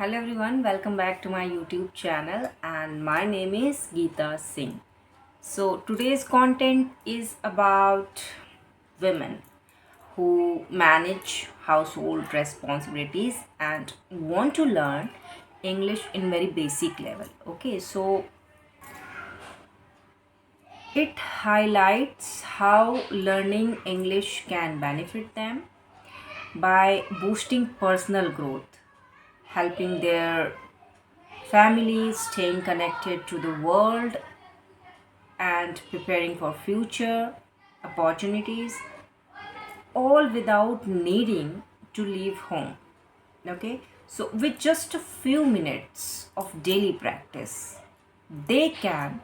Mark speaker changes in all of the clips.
Speaker 1: Hello everyone, welcome back to my YouTube channel and my name is Geeta Singh. So today's content is about women who manage household responsibilities and want to learn English in very basic level. Okay, so it highlights how learning English can benefit them by boosting personal growth, helping their families, staying connected to the world, and preparing for future opportunities, all without needing to leave home. Okay, so with just a few minutes of daily practice, they can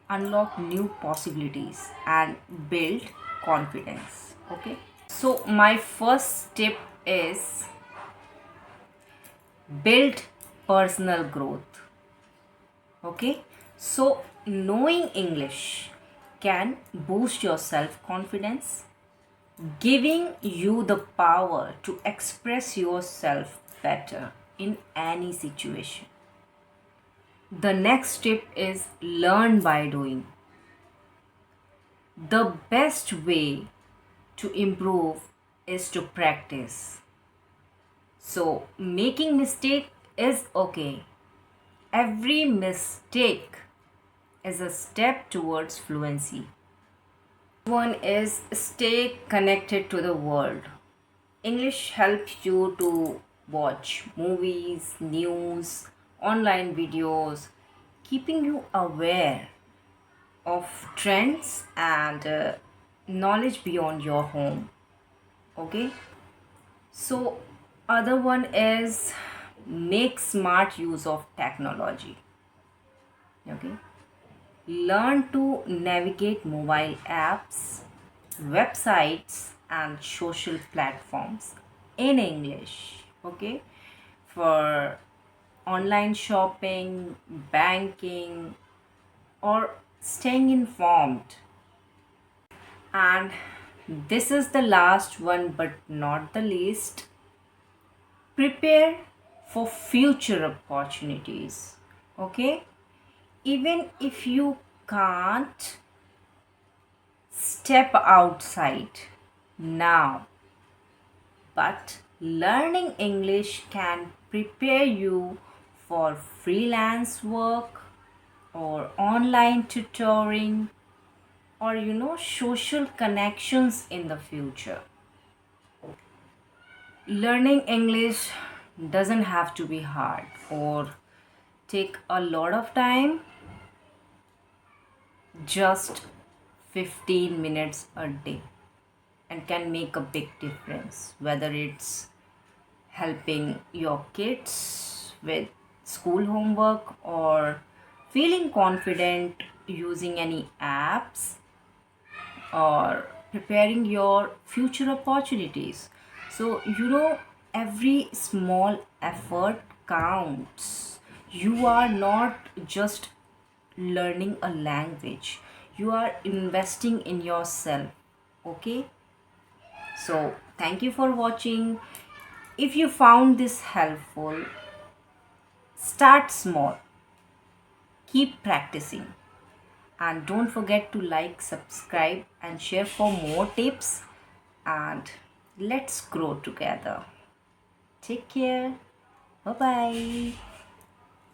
Speaker 1: unlock new possibilities and build confidence. Okay, so my first tip is build personal growth. Okay, so knowing English can boost your self confidence, giving you the power to express yourself better in any situation. The next tip is learn by doing. The best way to improve is to practice. So making mistake is okay. Every mistake is a step towards fluency. One is stay connected to the world. English helps you to watch movies, news, online videos, keeping you aware of trends and knowledge beyond your home. Okay, so other one is make smart use of technology. Okay, learn to navigate mobile apps, websites, and social platforms in English. Okay, for online shopping, banking, or staying informed. And this is the last one, but not the least, prepare for future opportunities. Okay, even if you can't step outside now, but learning English can prepare you for freelance work or online tutoring or social connections in the future. Learning English doesn't have to be hard or take a lot of time, just 15 minutes a day, and can make a big difference, whether it's helping your kids with school homework or feeling confident using any apps or preparing your future opportunities. So every small effort counts. You are not just learning a language, you are investing in yourself. Okay, so thank you for watching. If you found this helpful, start small, keep practicing, and don't forget to like, subscribe, and share for more tips. And let's grow together. Take care. Bye bye.